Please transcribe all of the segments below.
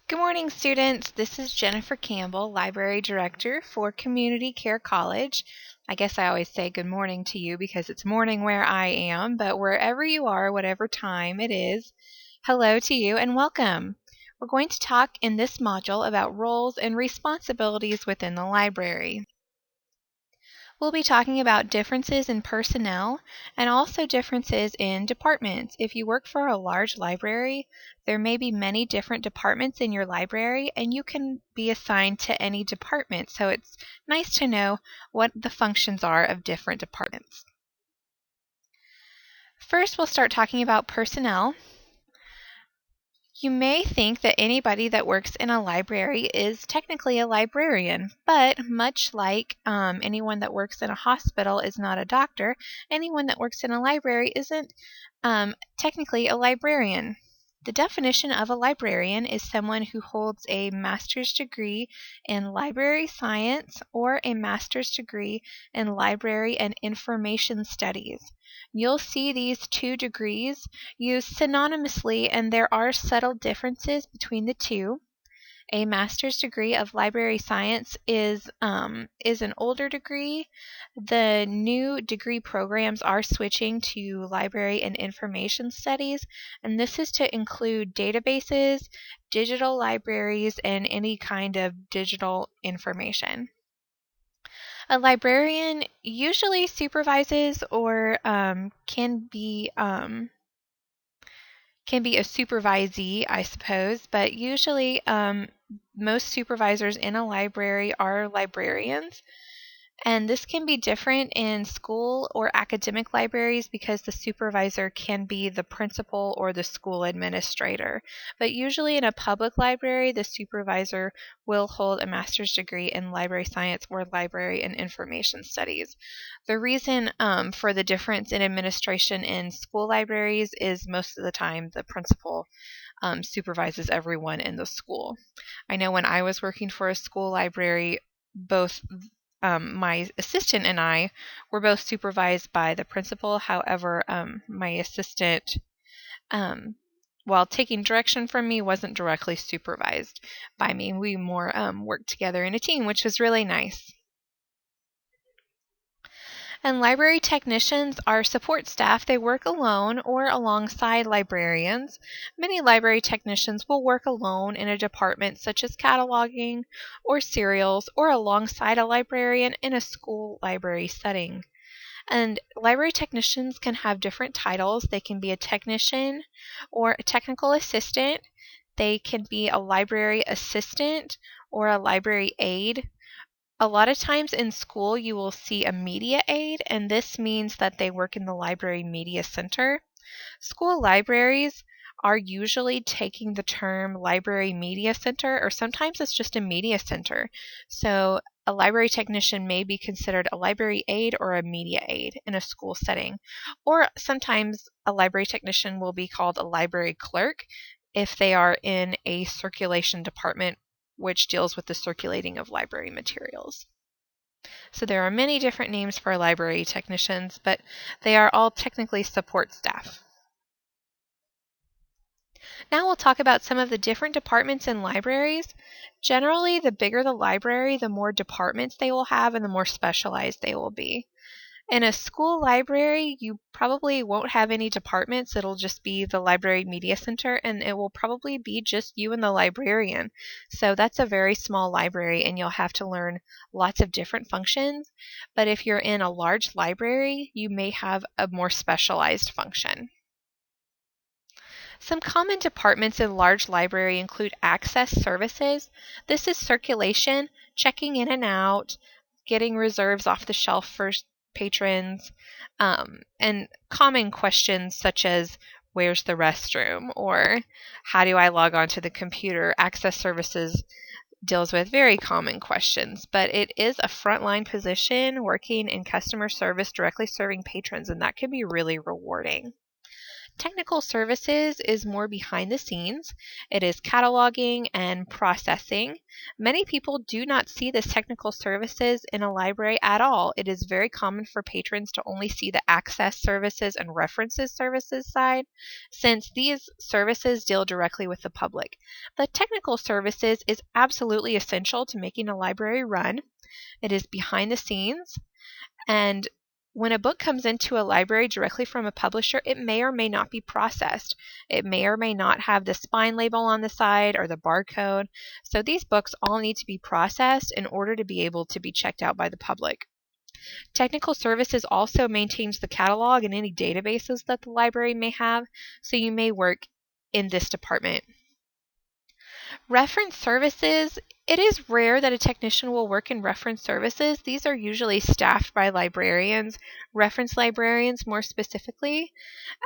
Good morning, students. This is Jennifer Campbell, Library Director for Community Care College. I guess I always say good morning to you because it's morning where I am, but wherever you are, whatever time it is, hello to you and welcome. We're going to talk in this module about roles and responsibilities within the library. We'll be talking about differences in personnel and also differences in departments. If you work for a large library, there may be many different departments in your library and you can be assigned to any department. So it's nice to know what the functions are of different departments. First, we'll start talking about personnel. You may think that anybody that works in a library is technically a librarian, but much like anyone that works in a hospital is not a doctor, anyone that works in a library isn't technically a librarian. The definition of a librarian is someone who holds a master's degree in library science or a master's degree in library and information studies. You'll see these two degrees used synonymously, and there are subtle differences between the two. A master's degree of library science is an older degree. The new degree programs are switching to library and information studies, and this is to include databases, digital libraries, and any kind of digital information. A librarian usually supervises or can be a supervisee, I suppose, but usually most supervisors in a library are librarians. And this can be different in school or academic libraries because the supervisor can be the principal or the school administrator. But usually in a public library, the supervisor will hold a master's degree in library science or library and information studies. The reason for the difference in administration in school libraries is most of the time the principal supervises everyone in the school. I know when I was working for a school library, both my assistant and I were both supervised by the principal. However, my assistant, while taking direction from me, wasn't directly supervised by me. We more worked together in a team, which was really nice. And library technicians are support staff. They work alone or alongside librarians. Many library technicians will work alone in a department such as cataloging or serials or alongside a librarian in a school library setting. And library technicians can have different titles. They can be a technician or a technical assistant. They can be a library assistant or a library aide. A lot of times in school you will see a media aide, and this means that they work in the library media center. School libraries are usually taking the term library media center, or sometimes it's just a media center. So a library technician may be considered a library aide or a media aide in a school setting. Or sometimes a library technician will be called a library clerk if they are in a circulation department which deals with the circulating of library materials. So there are many different names for library technicians, but they are all technically support staff. Now we'll talk about some of the different departments in libraries. Generally, the bigger the library, the more departments they will have and the more specialized they will be. In a school library, you probably won't have any departments. It'll just be the library media center, and it will probably be just you and the librarian. So that's a very small library, and you'll have to learn lots of different functions. But if you're in a large library, you may have a more specialized function. Some common departments in large library include access services. This is circulation, checking in and out, getting reserves off the shelf for patrons, and common questions such as where's the restroom or how do I log on to the computer. Access services deals with very common questions, but it is a frontline position working in customer service directly serving patrons, and that can be really rewarding. Technical services is more behind the scenes. It is cataloging and processing. Many people do not see this technical services in a library at all. It is very common for patrons to only see the access services and references services side, since these services deal directly with the public. The technical services is absolutely essential to making a library run. It is behind the scenes, and when a book comes into a library directly from a publisher, it may or may not be processed. It may or may not have the spine label on the side or the barcode. So these books all need to be processed in order to be able to be checked out by the public. Technical services also maintains the catalog and any databases that the library may have, so you may work in this department. Reference services, it is rare that a technician will work in reference services. These are usually staffed by librarians, reference librarians more specifically,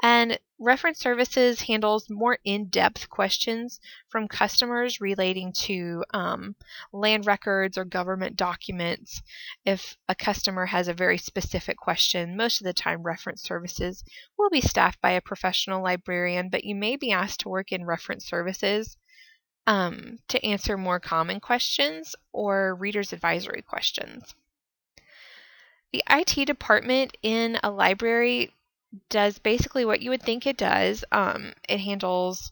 and reference services handles more in-depth questions from customers relating to land records or government documents. If a customer has a very specific question, most of the time reference services will be staffed by a professional librarian, but you may be asked to work in reference services to answer more common questions or reader's advisory questions. The IT department in a library does basically what you would think it does. It handles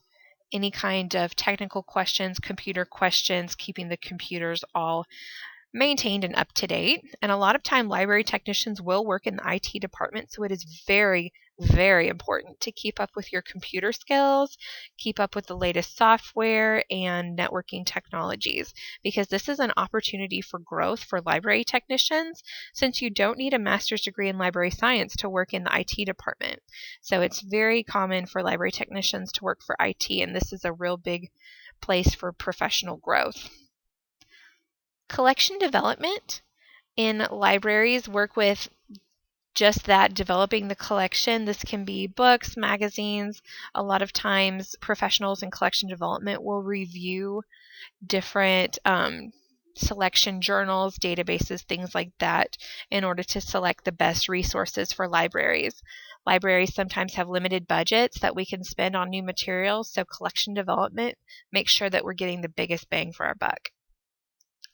any kind of technical questions, computer questions, keeping the computers all maintained and up to date. And a lot of time library technicians will work in the IT department, so it is very, very important to keep up with your computer skills, keep up with the latest software and networking technologies, because this is an opportunity for growth for library technicians, since you don't need a master's degree in library science to work in the IT department. So it's very common for library technicians to work for IT, and this is a real big place for professional growth. Collection development in libraries work with just that, developing the collection. This can be books, magazines. A lot of times professionals in collection development will review different selection journals, databases, things like that, in order to select the best resources for libraries. Libraries sometimes have limited budgets that we can spend on new materials, so collection development makes sure that we're getting the biggest bang for our buck.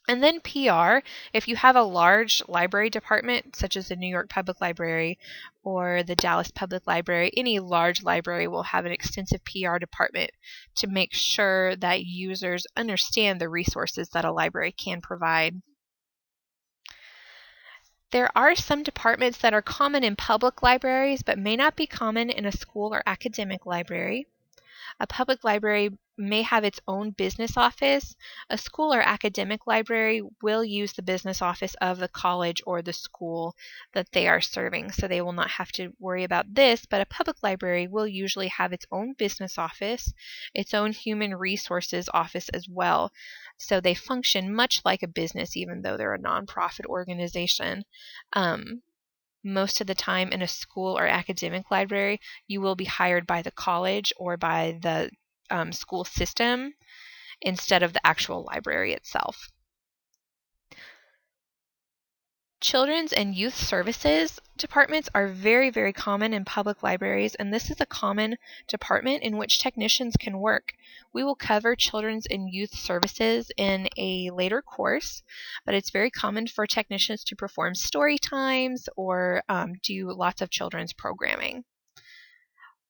And then PR, if you have a large library department, such as the New York Public Library or the Dallas Public Library, any large library will have an extensive PR department to make sure that users understand the resources that a library can provide. There are some departments that are common in public libraries but may not be common in a school or academic library. A public library may have its own business office. A school or academic library will use the business office of the college or the school that they are serving, so they will not have to worry about this, but a public library will usually have its own business office, its own human resources office as well. So they function much like a business, even though they're a nonprofit organization. Most of the time in a school or academic library, you will be hired by the college or by the school system instead of the actual library itself. Children's and youth services departments are very, very common in public libraries, and this is a common department in which technicians can work. We will cover children's and youth services in a later course, but it's very common for technicians to perform story times or do lots of children's programming.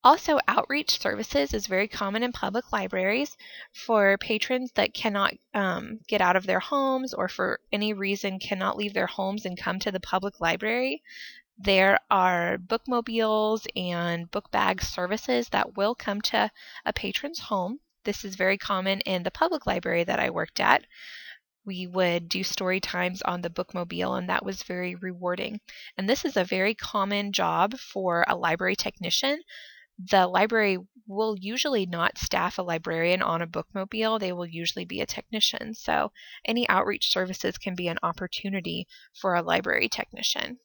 Also, outreach services is very common in public libraries for patrons that cannot get out of their homes or for any reason cannot leave their homes and come to the public library. There are bookmobiles and book bag services that will come to a patron's home. This is very common in the public library that I worked at. We would do story times on the bookmobile, and that was very rewarding. And this is a very common job for a library technician. The library will usually not staff a librarian on a bookmobile. They will usually be a technician. So any outreach services can be an opportunity for a library technician.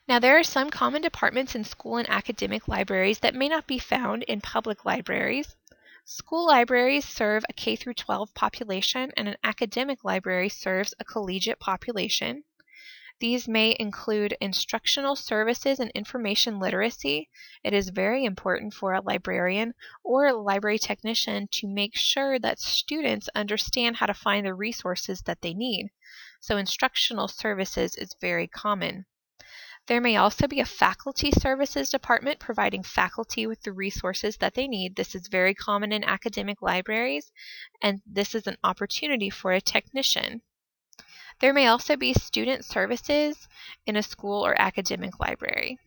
Now, there are some common departments in school and academic libraries that may not be found in public libraries. School libraries serve a K-12 population, and an academic library serves a collegiate population. These may include instructional services and information literacy. It is very important for a librarian or a library technician to make sure that students understand how to find the resources that they need. So instructional services is very common. There may also be a faculty services department providing faculty with the resources that they need. This is very common in academic libraries, and this is an opportunity for a technician. There may also be student services in a school or academic library.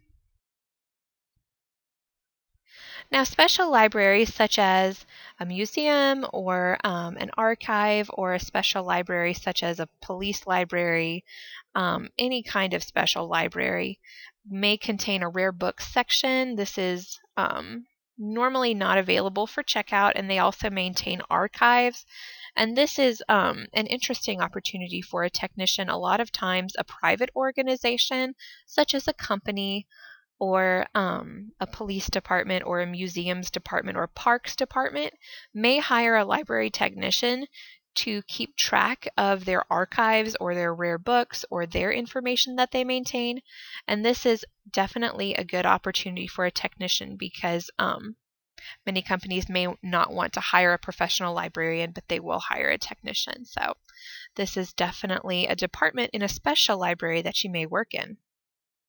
Now, special libraries such as a museum or an archive or a special library such as a police library, any kind of special library may contain a rare books section. This is normally not available for checkout, and they also maintain archives. And this is an interesting opportunity for a technician. A lot of times a private organization, such as a company or a police department or a museums department or parks department, may hire a library technician to keep track of their archives or their rare books or their information that they maintain. And this is definitely a good opportunity for a technician because many companies may not want to hire a professional librarian, but they will hire a technician. So this is definitely a department in a special library that you may work in.